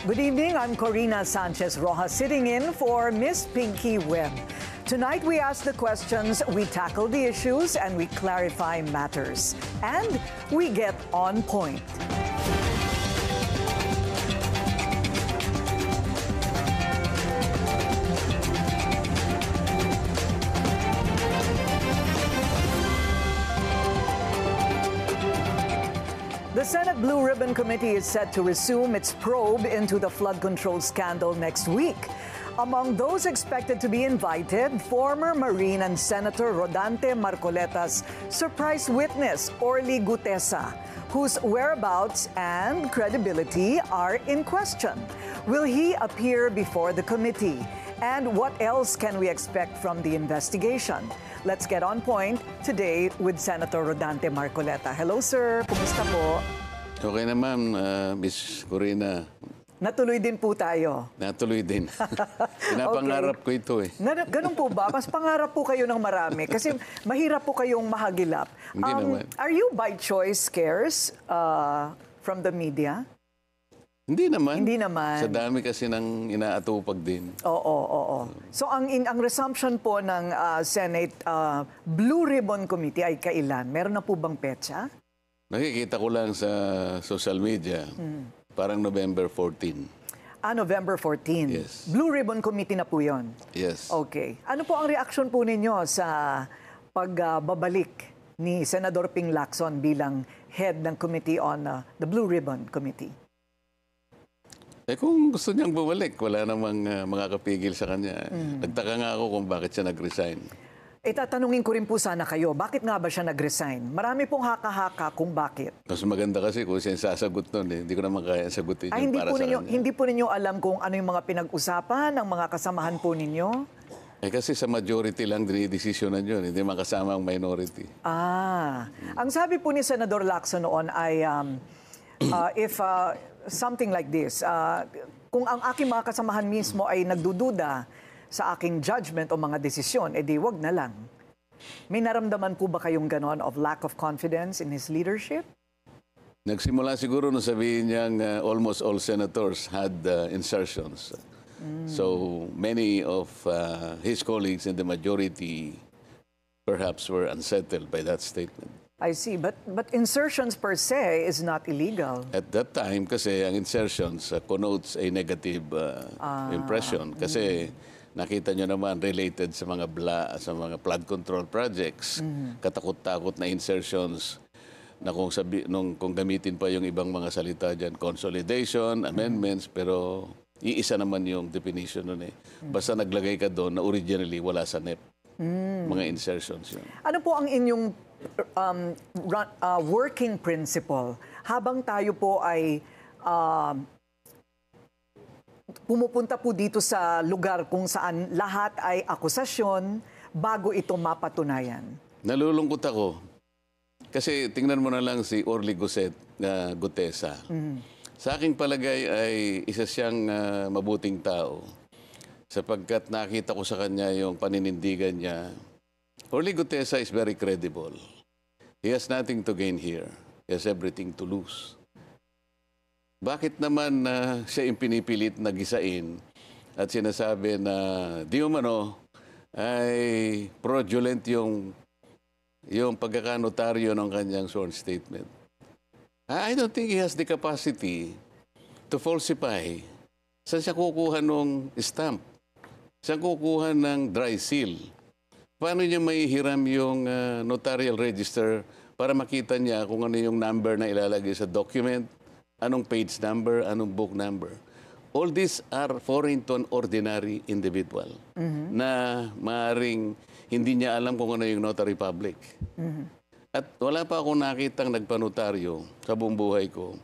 Good evening, I'm Corina Sanchez Rojas sitting in for Miss Pinky Webb. Tonight we ask the questions, we tackle the issues, and we clarify matters. And we get on point. The Senate Blue Ribbon Committee is set to resume its probe into the flood control scandal next week. Among those expected to be invited, former Marine and Senator Rodante Marcoleta's surprise witness, Orly Gutesa, whose whereabouts and credibility are in question. Will he appear before the committee? And what else can we expect from the investigation? Let's get on point today with Senator Rodante Marcoleta. Hello, sir. Kumusta po? Okay na, ma'am, Miss Corina. Natuloy din po tayo. Natuloy din. Pinapangarap ko ito eh. Ganun po ba? Mas pangarap po kayo ng marami kasi mahirap po kayong mahagilap. Hindi naman. Are you by choice scarce from the media? Hindi naman. Hindi naman. Sa dami kasi ng inaatupag din. Oo. So ang resumption po ng Senate Blue Ribbon Committee ay kailan? Meron na po bang petsa? Nakikita ko lang sa social media. Parang November 14. November 14. Yes. Blue Ribbon Committee na po yon. Yes. Okay. Ano po ang reaksyon po ninyo sa pagbabalik ni Senador Ping Lacson bilang head ng Committee on the Blue Ribbon Committee? Eh kung gusto niyang bumalik, wala namang makakapigil sa kanya. Nagtaka nga ako kung bakit siya nag-resign. Tatanungin ko rin po sana kayo, bakit nga ba siya nag-resign? Marami pong haka-haka kung bakit. Mas maganda kasi kung siya sasagot nun eh. Hindi ko naman kaya sagutin yung para sa kanya. Hindi po ninyo alam kung ano yung mga pinag-usapan ng mga kasamahan po ninyo? Eh kasi sa majority lang dinidesisyonan yun, hindi makasama ang minority. Ang sabi po ni Senador Lacson noon ay if something like this, kung ang aking mga kasamahan mismo ay nagdududa sa aking judgment o mga desisyon, edi wag na lang. May naramdaman po ba kayong ganon of lack of confidence in his leadership? Nagsimula siguro nung sabihin niyang almost all senators had insertions. So many of his colleagues in the majority perhaps were unsettled by that statement. I see, but insertions per se is not illegal. At that time, kasi ang insertions connotes a negative impression. Kasi nakita nyo naman related sa mga flood control projects, katakot-takot na insertions na kung gamitin pa yung ibang mga salita dyan, consolidation, amendments, pero iisa naman yung definition nun eh. Basta naglagay ka doon na originally wala sa NEP. Mga insertions yun. Ano po ang inyong working principle habang tayo po ay pumupunta po dito sa lugar kung saan lahat ay akusasyon bago ito mapatunayan? Nalulungkot ako. Kasi tingnan mo na lang si Orly Gutesa. Sa aking palagay ay isa siyang mabuting tao. Sapagkat nakita ko sa kanya yung paninindigan niya. Orly Gutesa is very credible. He has nothing to gain here. He has everything to lose. Bakit naman siya yung pinipilit na gisain at sinasabi na di umano ay fraudulent yung pagkakanotaryo ng kanyang sworn statement? I don't think he has the capacity to falsify. Saan siya kukuha ng stamp? Saan kukuha ng dry seal? Paano niya maihiram yung notarial register para makita niya kung ano yung number na ilalagay sa document, anong page number, anong book number? All these are foreign to an ordinary individual na maaaring hindi niya alam kung ano yung notary public. At wala pa akong nakitang nagpanotaryo sa buong buhay ko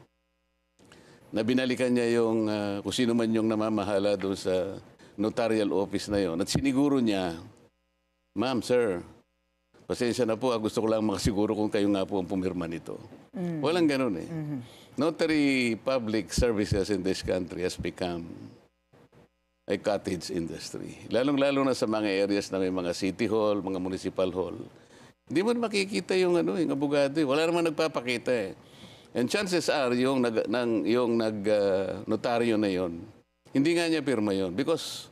na binalikan niya yung kung sino man yung namamahala doon sa notarial office na yon. At siniguro niya, ma'am, sir, pasensya na po, gusto ko lang makasiguro kung kayo nga po ang pumirma nito. Walang ganun eh. Notary public services in this country has become a cottage industry. Lalong-lalo na sa mga areas na may mga city hall, mga municipal hall. Hindi mo makikita yung, yung abogado. Wala naman nagpapakita eh. And chances are, yung notaryo na yon, hindi nga niya pirma yon because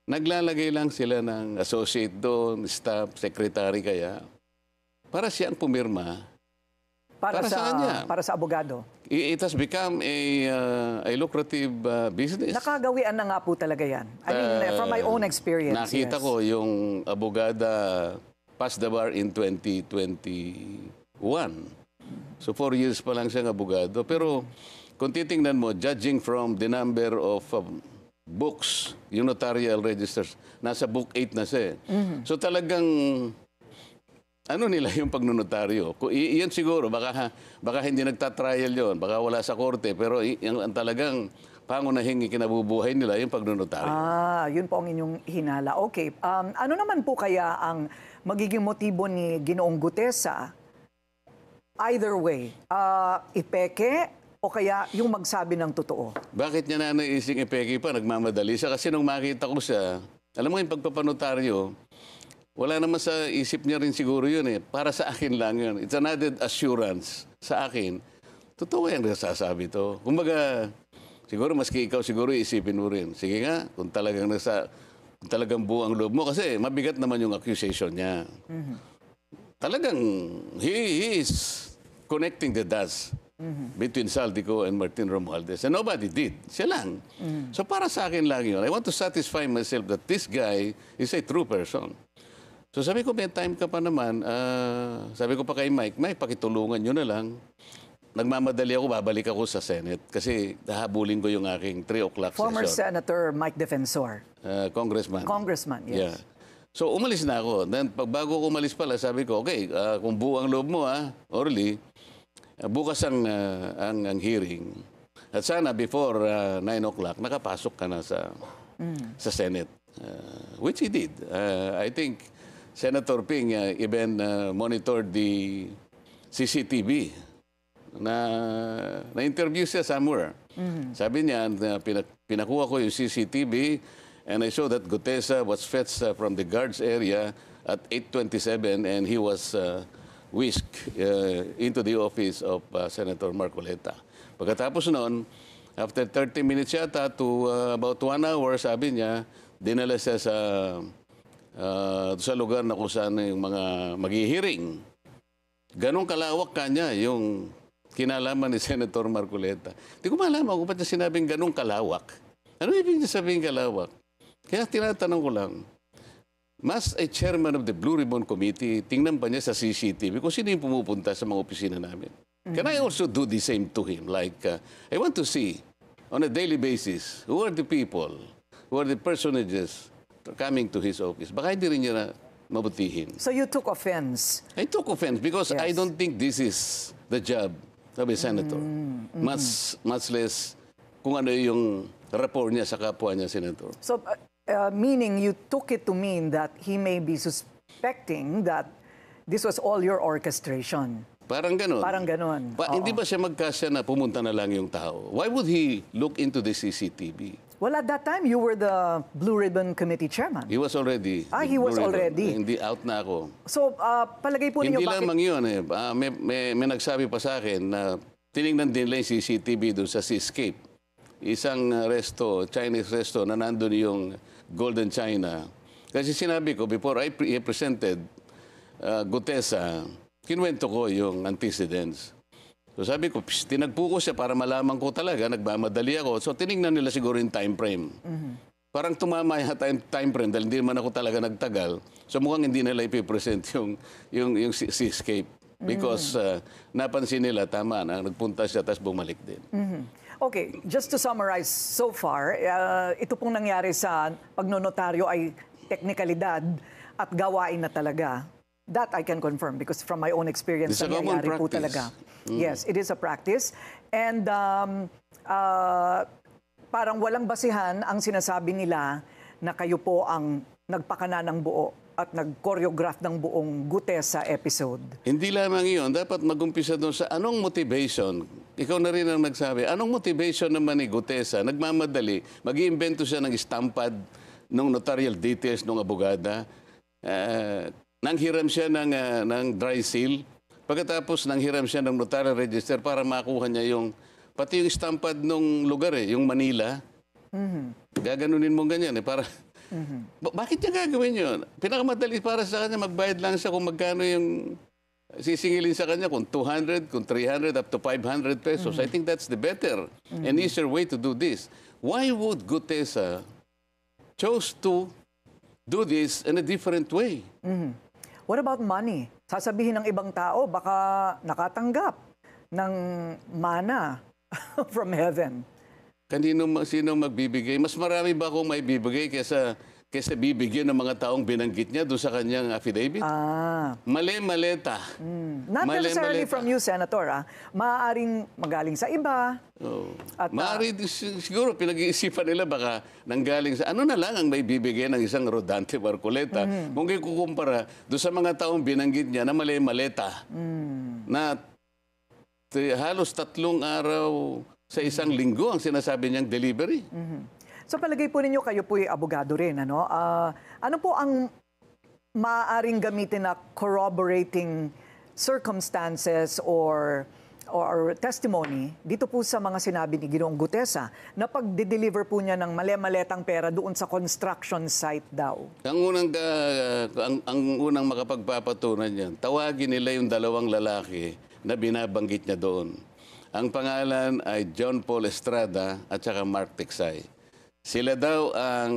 naglalagay lang sila ng associate doon, staff, secretary kaya, para siyang pumirma. Para sa kanya. Para sa abogado. It has become a lucrative business. Nakagawian na nga po talaga yan. I mean, from my own experience. Nakita ko yung abogada passed the bar in 2021. So 4 years pa lang siyang abogado. Pero kung titingnan mo, judging from the number of books, yung notarial registers, nasa book 8 na siya. So talagang ano nila yung pagnonotaryo? Iyan siguro, baka hindi nagtatrial yon, baka wala sa korte, pero ang talagang pangunahing kinabubuhay nila yung pagnonotaryo. Yun po ang inyong hinala. Okay, ano naman po kaya ang magiging motibo ni Ginoong Gutesa? Either way, ipeke o kaya yung magsabi ng totoo? Bakit niya na naising ipeke pa? Nagmamadali siya. Kasi nung makita ko siya, alam mo yung pagpapanotaryo, wala naman sa isip niya rin siguro yun eh. Para sa akin lang yun. It's an added assurance sa akin. Totoo yung nasasabi to. Kumbaga, siguro maski ikaw siguro isipin mo rin. Sige nga, kung talagang buo ang loob mo. Kasi mabigat naman yung accusation niya. Talagang he is connecting the dots between Saldico and Martin Romualdez. And nobody did. Siya lang. So para sa akin lang yun. I want to satisfy myself that this guy is a true person. So sabi ko, may time ka pa naman. Sabi ko pa kay Mike, pakitulungan nyo na lang. Nagmamadali ako, babalik ako sa Senate. Kasi hahabulin ko yung aking 3 o'clock session. Former Senator Mike Defensor. Congressman. Congressman, yes. Yeah. So umalis na ako. Then bago ko umalis pala, sabi ko, okay, kung buo ang loob mo, Orly, bukas ang hearing. At sana before 9 o'clock, nakapasok ka na sa Senate. Which he did. I think Senator Ping even monitored the CCTV na-interview siya somewhere. Sabi niya, pinakuha ko yung CCTV and I saw that Gutesa was fetched from the guards area at 8:27 and he was whisked into the office of Senator Marcoleta. Pagkatapos noon, after 30 minutes yata to about 1 hour, sabi niya, dinala siya sa lugar na kung saan yung mga maghihiring. Ganong kalawak kanya yung kinalaman ni Senator Marcoleta. Hindi ko malaman kung ba't niya sinabing ganong kalawak. Ano ibig niya sabihin kalawak? Kaya tinatanong ko lang, mas a chairman of the Blue Ribbon Committee, tingnan pa niya sa CCTV kung sino yung pumupunta sa mga opisina namin. Can I also do the same to him? Like, I want to see on a daily basis, who are the people, who are the personages coming to his office. Baka hindi rin niya na mabutihin. So you took offense? I took offense because I don't think this is the job of a senator. Much less kung ano yung rapport niya sa kapwa niya, senator. So, meaning you took it to mean that he may be suspecting that this was all your orchestration? Parang ganon. Parang ganon. Hindi ba siya magkasya na pumunta na lang yung tao? Why would he look into the CCTV? Well, at that time, you were the Blue Ribbon Committee chairman. He was already. He was already. Hindi, out na ako. So, palagay po ninyo... Hindi lamang yun eh. May nagsabi pa sa akin na tinignan din nila yung CCTV doon sa Seascape. Isang Chinese resto na nandun yung Golden China. Kasi sinabi ko, before I presented Gutesa, kinuwento ko yung antecedents. So sabi ko, tinagpo ko siya para malaman ko talaga, nagmamadali ako. So tinignan nila siguro yung time frame. Parang tumama yung time frame dahil hindi naman ako talaga nagtagal. So mukhang hindi nila ipipresent yung Seascape. Because napansin nila, tama na, nagpunta siya tapos bumalik din. Okay, just to summarize so far, ito pong nangyari sa pagnonotaryo ay teknikalidad at gawain na talaga. That I can confirm because from my own experience, nangyayari po talaga. Yes, it is a practice. And parang walang basihan ang sinasabi nila na kayo po ang nagpakana ng buo at nag-choreograph ng buong Gutesa episode. Hindi lamang iyon. Dapat mag-umpisa doon sa anong motivation. Ikaw na rin ang nagsabi. Anong motivation naman ni Gutesa? Nagmamadali. Mag-iimbento siya ng estampad ng notarial details ng abogada. Nanghiram siya ng dry seal Pagkatapos nanghiram siya ng notarial register para makuha niya yung, pati yung stampad nung lugar yung Manila. Gaganunin mo ganyan para... Bakit niya gagawin yun? Pinakamadali para sa kanya, magbayad lang siya kung magkano yung sisingilin sa kanya, kung 200, kung 300, up to 500 pesos. I think that's the better and easier way to do this. Why would Gutesa chose to do this in a different way? What about money? Sasabihin ng ibang tao, baka nakatanggap ng mana from heaven. Sino magbibigay? Mas marami ba akong may bibigay kaysa bibigyan ng mga taong binanggit niya doon sa kanyang affidavit? Mali-maleta. Not necessarily from you, Senator. Maaaring magaling sa iba. At, siguro pinag-iisipan nila baka nanggaling sa... Ano na lang ang may bibigay ng isang Rodante Marcoleta kung ikukumpara doon sa mga taong binanggit niya na mali-maleta na halos 3 araw sa isang linggo ang sinasabi niyang delivery. So palagay po ninyo, kayo po'y abogado rin, ano? Ano po ang maaaring gamitin na corroborating circumstances or testimony dito po sa mga sinabi ni Ginoong Gutesa na pag-deliver po niya ng mali-maletang pera doon sa construction site daw? Ang unang makapagpapatunan niyan, tawagin nila yung 2 lalaki na binabanggit niya doon. Ang pangalan ay John Paul Estrada at saka Mark Tiksay. Sila daw ang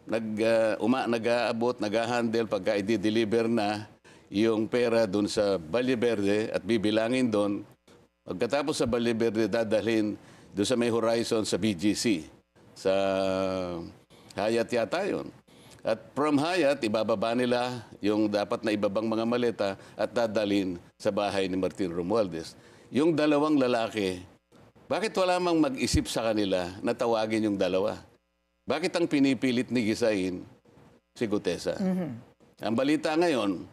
nag-aabot, nag-handle pagka i-deliver na yung pera doon sa Valle Verde at bibilangin doon. Pagkatapos sa Valle Verde, dadalhin doon sa may horizon sa BGC. Sa Hyatt yata yun. At from Hyatt, ibababa nila yung dapat na ibabang mga maleta at dadalhin sa bahay ni Martin Romualdez. Yung 2 lalaki, bakit wala mang mag-isip sa kanila na tawagin yung 2? Bakit ang pinipilit ni Gisain si Gutesa? Ang balita ngayon,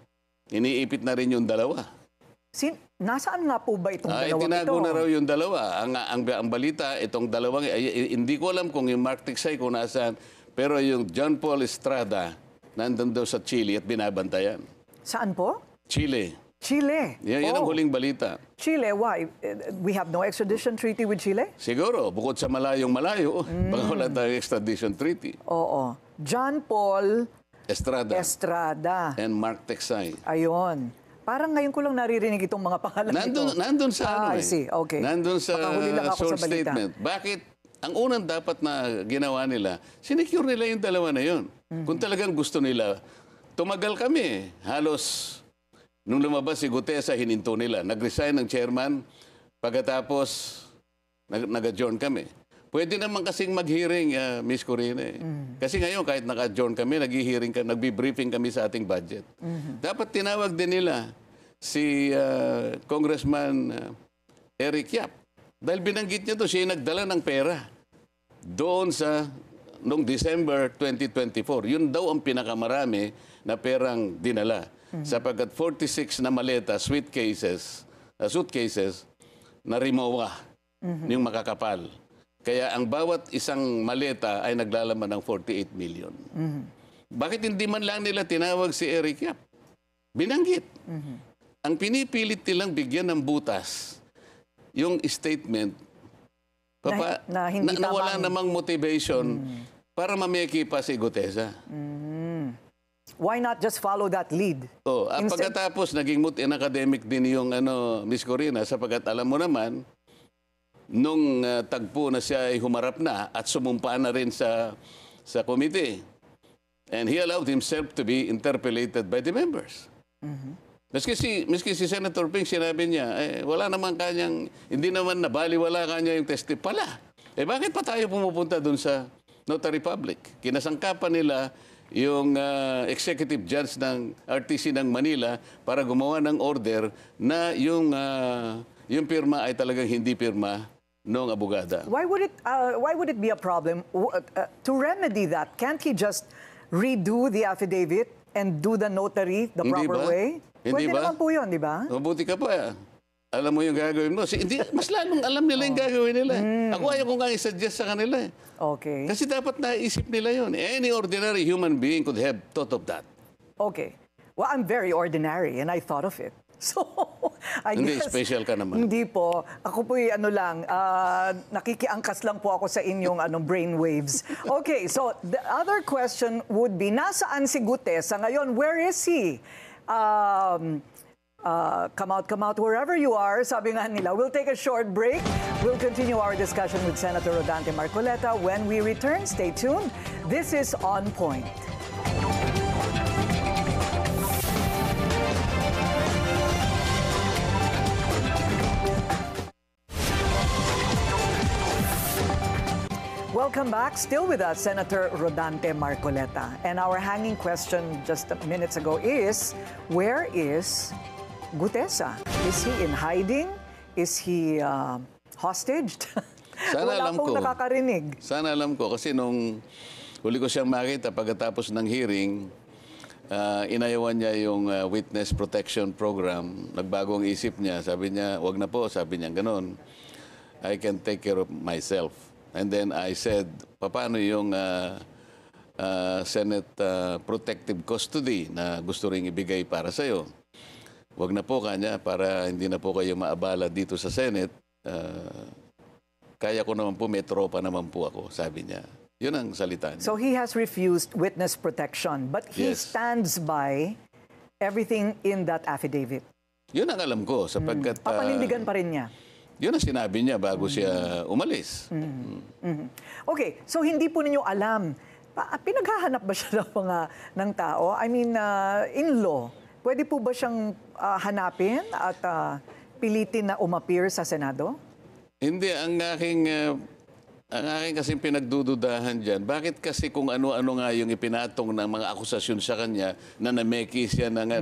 iniipit na rin yung 2. Nasaan nga po ba itong 2 ito? Tinago na raw yung 2. Ang balita, itong 2, hindi ko alam kung yung Mark Tiksay kung nasaan, pero yung John Paul Estrada, nandun daw sa Chile at binabantayan. Saan po? Chile. Chile. Yan ang huling balita. Chile, why? We have no extradition treaty with Chile? Siguro, bukod sa malayo, baka wala tayong extradition treaty. Oo. John Paul Estrada. And Mark Tiksay. Ayun. Parang ngayon ko lang naririnig itong mga pangalan ito. Nandun sa I see. Okay. Nandun sa Pakahuli lang ako short sa balita. statement. Bakit? Ang unang dapat na ginawa nila, sinecure nila yung 2 na yun. Kung talagang gusto nila, tumagal kami. Halos... Nung lumabas si Gutesa, hininto nila. Nag-resign ng chairman, pagkatapos nag-adjourn kami. Pwede naman kasing mag-hearing, Ms. Corina. Kasi ngayon, kahit naka-adjourn kami, nagbi-briefing kami sa ating budget. Dapat tinawag din nila si Congressman Eric Yap. Dahil binanggit niya to, siya yung nagdala ng pera doon sa noong December 2024. Yun daw ang pinakamarami na perang dinala. Sapagkat 46 na maleta, suitcases, na Rimowa, yung makakapal. Kaya ang bawat isang maleta ay naglalaman ng 48 million. Bakit hindi man lang nila tinawag si Eric Yap? Binanggit. Ang pinipilit nilang bigyan ng butas, yung statement, na wala namang motivation para mameki pa si Gutesa. Why not just follow that lead? At pagkatapos, naging academic din yung Ms. Corina, sapagkat alam mo naman, nung tagpo na siya ay humarap na at sumumpa na rin sa committee. And he allowed himself to be interpellated by the members. Maski si Senator Ping, sinabi niya, wala naman kanyang, hindi naman nabaliwala kanya yung pala. Bakit pa tayo pumupunta dun sa Notary Public? Kinasangkapan nila yung executive judge ng RTC ng Manila para gumawa ng order na yung pirma ay talagang hindi pirma ng abogada. Why would it be a problem to remedy that? Can't he just redo the affidavit and do the notary the proper way? Pwede naman po yun, di ba? Mabuti ka pa. Alam mo yung gagawin mo. Mas lalong alam nila yung gagawin nila. Ako ayaw ko nga i-suggest sa kanila. Okay. Kasi dapat naisip nila yun. Any ordinary human being could have thought of that. Okay. Well, I'm very ordinary and I thought of it. So, I Hindi, guess, special ka naman. Hindi po. Ako po'y nakikiangkas lang po ako sa inyong brain waves. Okay, so the other question would be, nasaan si Gutesa ngayon? Where is he? Come out wherever you are, sabi nga nila. We'll take a short break. We'll continue our discussion with Senator Rodante Marcoleta. When we return, stay tuned. This is On Point. Welcome back. Still with us, Senator Rodante Marcoleta. And our hanging question just minutes ago is, where is Gutesa? Is he in hiding? Is he hostaged? Sana Wala alam pong ko. nakakarinig. Sana alam ko kasi nung huli ko siyang makita pagkatapos ng hearing, inayawan niya yung witness protection program. Nagbago ang isip niya. Sabi niya, wag na po. Sabi niya, ganun. I can take care of myself. And then I said, paano yung Senate protective custody na gusto ring ibigay para sa'yo? Wag na po kanya para hindi na po kayo maabala dito sa Senate. Kaya ko naman po, may tropa naman po ako, sabi niya. Yun ang salita niya. So he has refused witness protection, but he Yes. stands by everything in that affidavit. Yun ang alam ko sapagkat Papanindigan pa rin niya. yun ang sinabi niya bago siya umalis. Okay, so hindi po ninyo alam, pinaghahanap ba siya ng tao? I mean, in law, pwede po ba siyang hanapin at pilitin na umappear sa Senado? Hindi, ang aking kasing pinagdududahan dyan, bakit kasi kung ano-ano nga yung ipinatong ng mga akusasyon sa kanya na nameki siya ng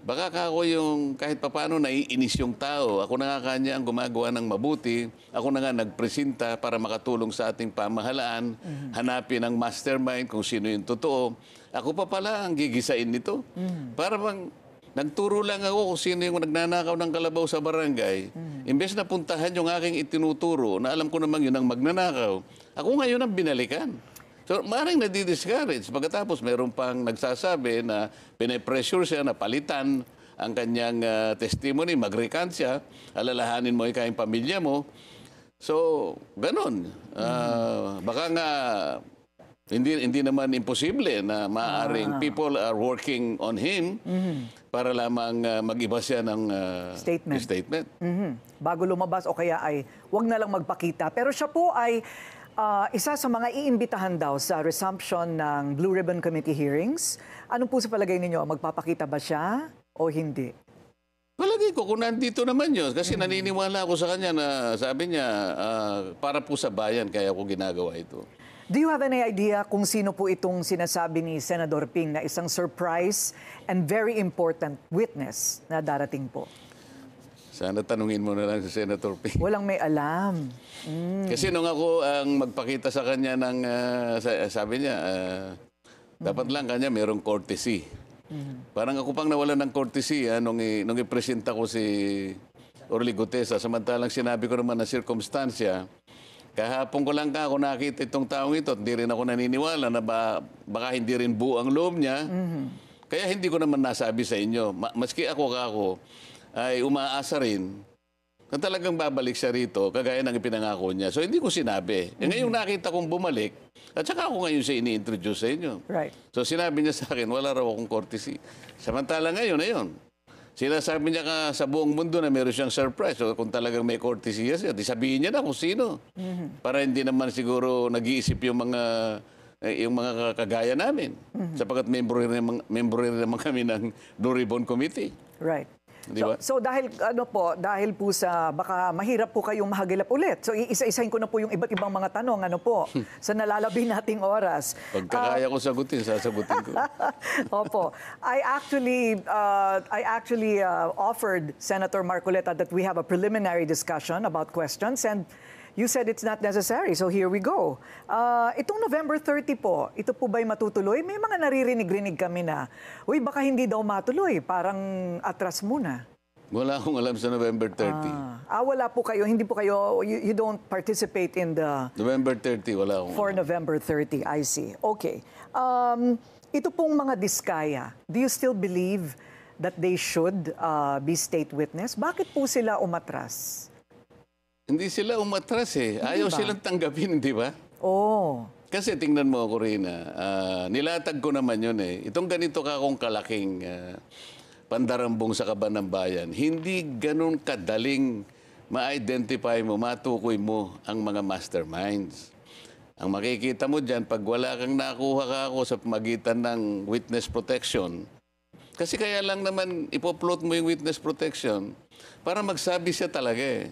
baka ako yung kahit papano naiinis yung tao. Ako na nga kanya ang gumagawa ng mabuti. Ako na nga nagpresenta para makatulong sa ating pamahalaan, hanapin ang mastermind kung sino yung totoo. Ako pa pala ang gigisain nito. Para bang nagturo lang ako kung sino yung nagnanakaw ng kalabaw sa barangay. Imbes na puntahan yung aking itinuturo na alam ko namang yun ang magnanakaw, ako ngayon ang binalikan. So, maaaring nadi-discourage. Pagkatapos, meron pang nagsasabi na pinipressure siya na palitan ang kanyang testimony, mag-recant siya, alalahanin mo ikaw yung pamilya mo. So, ganun. Baka nga, hindi naman imposible na maaaring people are working on him para lamang mag-iba siya ng statement. Bago lumabas o kaya ay wag na lang magpakita. Pero siya po ay isa sa mga iimbitahan daw sa resumption ng Blue Ribbon Committee hearings. Ano po sa palagay ninyo? Magpapakita ba siya o hindi? Palagi ko kung nandito naman yun. Kasi naniniwala ako sa kanya na sabi niya, para po sa bayan kaya ako ginagawa ito. Do you have any idea kung sino po itong sinasabi ni Senador Ping na isang surprise and very important witness na darating po? Sana tanungin mo na lang si Senator Ping. Walang may alam. Kasi nung ako ang magpakita sa kanya ng, sabi niya, dapat lang kanya mayroong courtesy. Parang ako pang nawalan ng courtesy nung ipresenta ko si Orly Gutesa. Samantalang sinabi ko naman na circumstansya, kahapon ko lang ako nakita itong taong ito at hindi rin ako naniniwala na baka hindi rin buo ang loob niya. Kaya hindi ko naman nasabi sa inyo. Maski ako ay umaasa rin na talagang babalik siya rito kagaya ng ipinangako niya. So hindi ko sinabi. Ngayong nakita kong bumalik, at saka ako ngayon siya ini-introduce sa inyo. Right. So sinabi niya sa akin, wala raw akong courtesy. Samantala ngayon. Sinasabi niya sa buong mundo na meron siyang surprise. So kung talagang may courtesy siya, di sabihin niya na kung sino. Para hindi naman siguro nag-iisip yung mga kagaya namin. Sapagkat membro rin naman kami ng Blue Ribbon Committee. Right. Di ba? So dahil po sa baka mahirap po kayong mahagilap ulit. So isa-isahin ko na po yung iba't ibang mga tanong sa nalalabi nating oras. Pagkakaya ko sasagutin ko. Opo. I actually offered Senator Marcoleta that we have a preliminary discussion about questions, and you said it's not necessary. So here we go. Itong November 30 po, ito po ba'y matutuloy? May mga naririnig-rinig kami na, uy, baka hindi daw matuloy. Parang atras muna. Wala akong alam sa November 30. Wala po kayo. Hindi po kayo, you don't participate in the... November 30, wala akong For November 30, I see. Okay. Ito pong mga diskaya, do you still believe that they should be state witness? Bakit po sila umatras? Hindi sila umatras eh. Hindi Ayaw ba? silang tanggapin, di ba? Oh. Kasi tingnan mo ako rin, nilatag ko naman yun eh. Itong ganito ka kung kalaking pandarambong sa kaban ng bayan, hindi ganun kadaling ma-identify mo, matukoy mo ang mga masterminds. Ang makikita mo dyan, pag wala kang nakuha ka ako sa pamagitan ng witness protection, kasi kaya lang naman ipopload mo yung witness protection para magsabi siya talaga eh.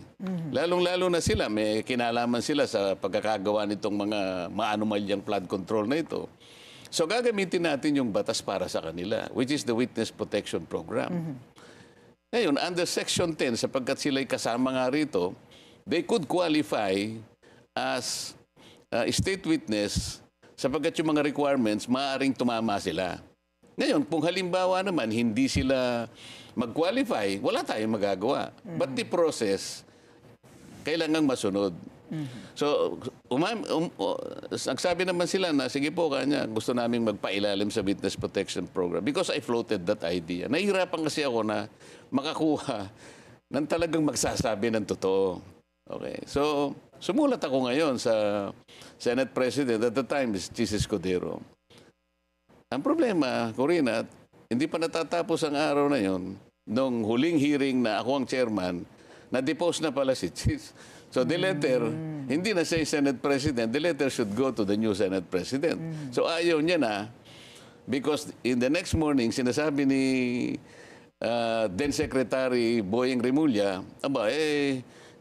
Lalong-lalo na sila, may kinalaman sila sa pagkakagawa nitong mga maanomalyang flood control na ito. So gagamitin natin yung batas para sa kanila, which is the Witness Protection Program. Ngayon, under Section 10, sapagkat sila'y kasama nga rito, they could qualify as state witness sapagkat yung mga requirements, maaaring tumama sila. Ngayon, kung halimbawa naman, hindi sila mag-qualify, wala tayong magagawa. But the process, kailangang masunod. So, nagsabi naman sila na, sige po, kanya, gusto naming magpailalim sa Witness Protection Program because I floated that idea. Nahihirapan kasi ako na makakuha ng talagang magsasabi ng totoo. Okay. So, sumulat ako ngayon sa Senate President, at the time, is Chis Escudero. Ang problema, Corina, hindi pa natatapos ang araw na yon nung huling hearing na ako ang chairman, na-depose na pala si Chis. So the letter, hindi na siya yung Senate President, the letter should go to the new Senate President. So ayaw niya na, because in the next morning, sinasabi ni then Secretary Boyeng Remulla,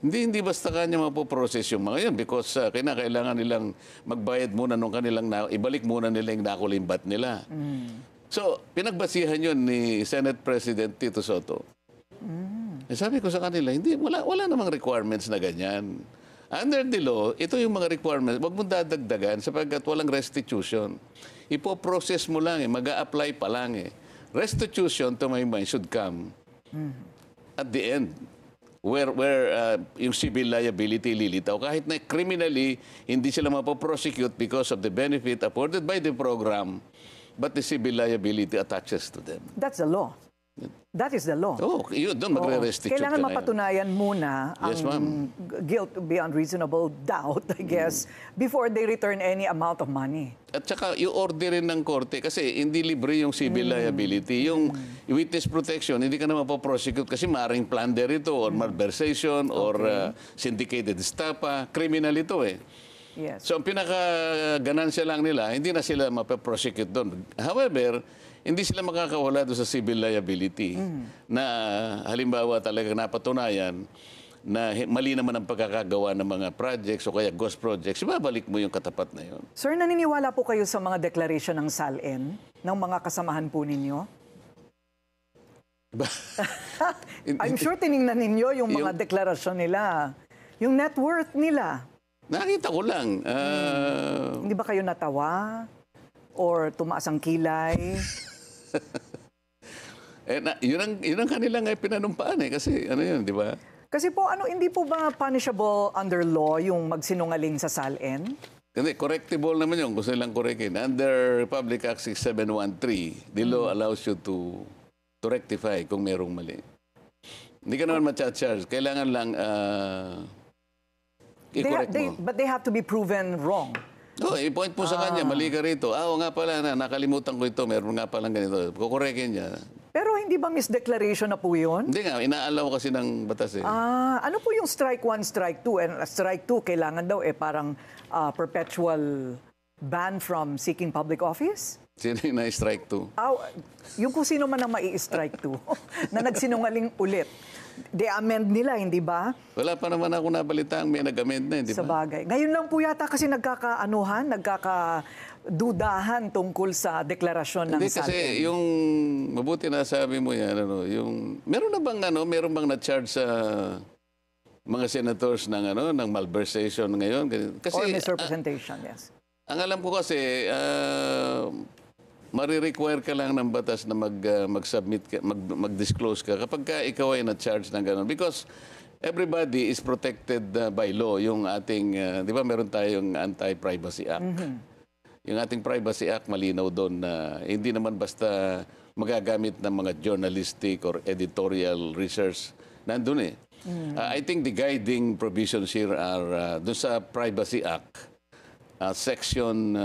hindi basta kanya mapoprocess yung mga yan because kailangan nilang magbayad muna nung kanilang, ibalik muna nila yung nakulimbat nila. So, pinagbasihan yun ni Senate President Tito Soto. Sabi ko sa kanila, wala namang requirements na ganyan. Under the law, ito yung mga requirements, wag mong dadagdagan sapagkat walang restitution. Ipo-process mo lang mag-a-apply pa lang Restitution, to my mind, should come at the end. Where yung civil liability lilitaw. Kahit na criminally, hindi sila mapoprosecute because of the benefit afforded by the program, but the civil liability attaches to them. That's the law. That is the law. Oh, yun, doon magre-restitute Kailangan ka na mapatunayan muna Yes, ang guilt beyond reasonable doubt, I guess, before they return any amount of money. At saka, yung order rin ng korte, kasi hindi libre yung civil liability. Yung witness protection, hindi ka na mapoprosecute kasi maring plunder ito, or malversation, or syndicated estafa. Criminal ito Yes. So, ang pinaka-ganansya lang nila, hindi na sila mapoprosecute doon. However, hindi sila makakawala doon sa civil liability na halimbawa talaga napatunayan na mali naman ang pagkakagawa ng mga projects o kaya ghost projects, ibabalik mo yung katapat na yun. Sir, naniniwala po kayo sa mga declaration ng SALN ng mga kasamahan po ninyo? I'm sure tiningnan ninyo yung mga deklarasyon nila. Yung net worth nila. Nakita ko lang. Hindi ba kayo natawa? Or tumaas ang kilay? Yun ang kanilang pinanumpaan kasi ano yun, di ba? Kasi po, hindi po ba punishable under law yung magsinungaling sa SALN? Kasi correctable naman yun, gusto nilang correctin. Under Republic Act 6713, the law allows you to rectify kung merong mali. Hindi ka naman ma-charge. Kailangan lang i-correct mo. But they have to be proven wrong. I-point mo sa kanya, mali ka rito. Oo nga pala, nakalimutan ko ito, meron nga palang ganito. Kukorekin niya. Pero hindi ba misdeclaration na po yun? Hindi nga, inaalaw kasi ng batas Ano po yung strike 1, strike 2? And strike 2, kailangan daw parang perpetual ban from seeking public office? Sino yung na-strike 2? Yung kung sino man ang mai-strike 2 na nagsinungaling ulit. De-amend nila, hindi ba? Wala pa naman ako nabalitaang may nag-amend na, hindi ba? Sa bagay. Ngayon lang po yata kasi nagkakadudahan tungkol sa deklarasyon ng SALN. Hindi kasi yung mabuti na sabi mo yan, meron bang na-charge sa mga senators ng malversation ngayon? Kasi, or misrepresentation, yes. Ang alam ko kasi, marirequire ka lang ng batas na mag-submit ka, mag-disclose ka kapag ka ikaw ay na-charge ng gano'n. Because everybody is protected by law. Yung ating, di ba meron tayong Anti-Privacy Act. Yung ating Privacy Act, malinaw doon na hindi naman basta magagamit ng mga journalistic or editorial research. Nandun eh. I think the guiding provisions here are doon sa Privacy Act, Section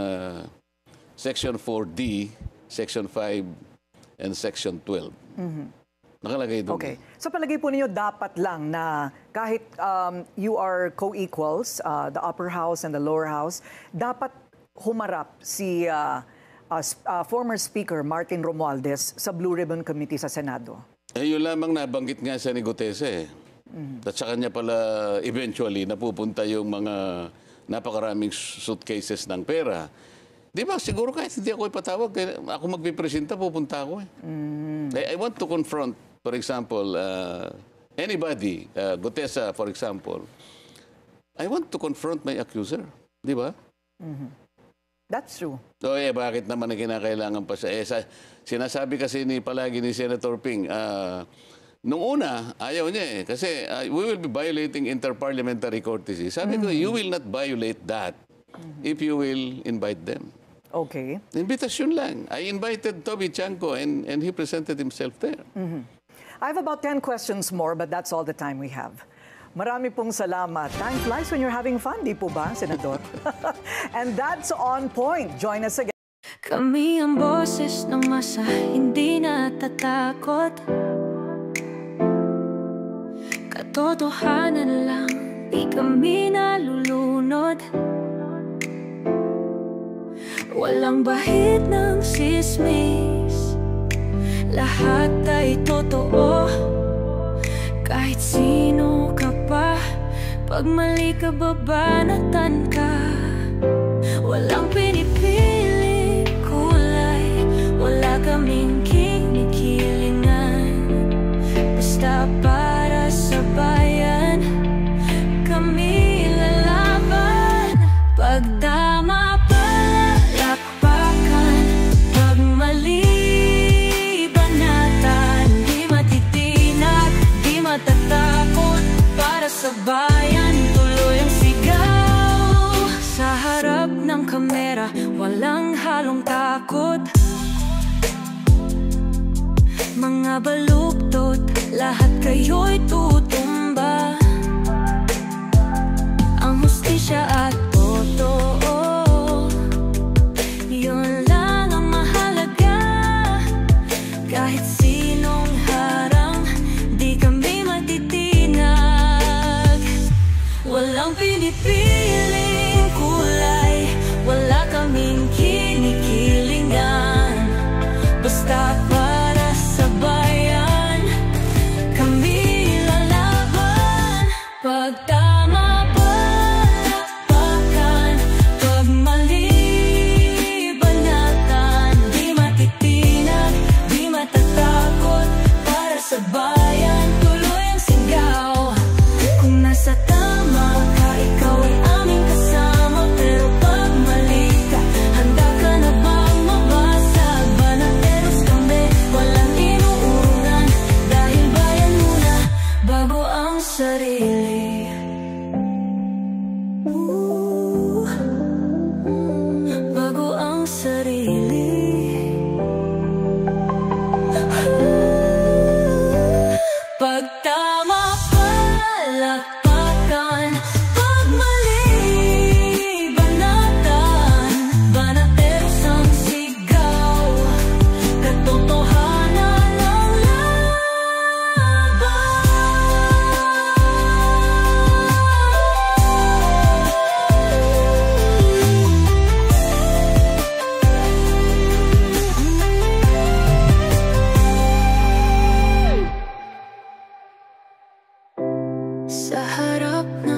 4D, Section 5, and Section 12. Nakalagay doon. Okay. So palagay po ninyo dapat lang na kahit you are co-equals, the upper house and the lower house, dapat humarap si former Speaker Martin Romualdez sa Blue Ribbon Committee sa Senado. Yun lamang nabanggit nga siya ni Gutese. At sa kanya pala eventually napupunta yung mga napakaraming suitcases ng pera. Di ba, siguro kahit hindi ako ipatawag, ako magpipresenta, pupunta ako eh. I want to confront, for example, anybody, Gutesa, for example. I want to confront my accuser. Di ba? That's true. So, bakit naman na kinakailangan pa siya? Sinasabi kasi palagi ni Senator Ping, nung una, ayaw niya eh. Kasi we will be violating interparliamentary courtesy. Sabi ko, you will not violate that if you will invite them. Okay. Invitasyon lang. I invited Toby Chanco and he presented himself there. I have about 10 questions more, but that's all the time we have. Marami pong salamat. Time flies when you're having fun, di po ba, Senador? And that's On Point. Join us again. Kami ang boses ng masa, hindi natatakot. Katotohanan lang, di kami nalulunod. Walang bahid ng sismis, lahat ay totoo. Kahit sino ka pa, pag mali ka babanatan ka. Walang pinipili kulay, wala kaming kinikilingan. Basta para sa bayan, kami lalaban. Pag tama palakpakan, pag mali banatan. Di matitinag, di matatakot, para sa bayan tuloy ang sigaw. Sa harap ng kamera, walang halong takot. Mga baluktot, lahat kayo'y tutumba. Ang hustisya at totoo, yun lang ang mahalaga. Kahit sinong harang, di kami matitinag. Walang pinipiling kulay, wala kaming kinikilingan. Basta para sa bayan, kami lalaban. Pag tama palakpakan, pag mali banatan. Di matitinag, di matatakot, para sa bayan tuloy ang sigaw. Kung nasa tama ka, ikaw ay aming kasama. Pero pag mali ka, handa ka na bang mabasag? Banateros kami, walang inuunan. Dahil bayan muna, bago ang sarili. Bago ang sarili. Pag tama palakpakan, pag mali banatan. Banateros ang sigaw, katotohanan ang laban. Sa harap ng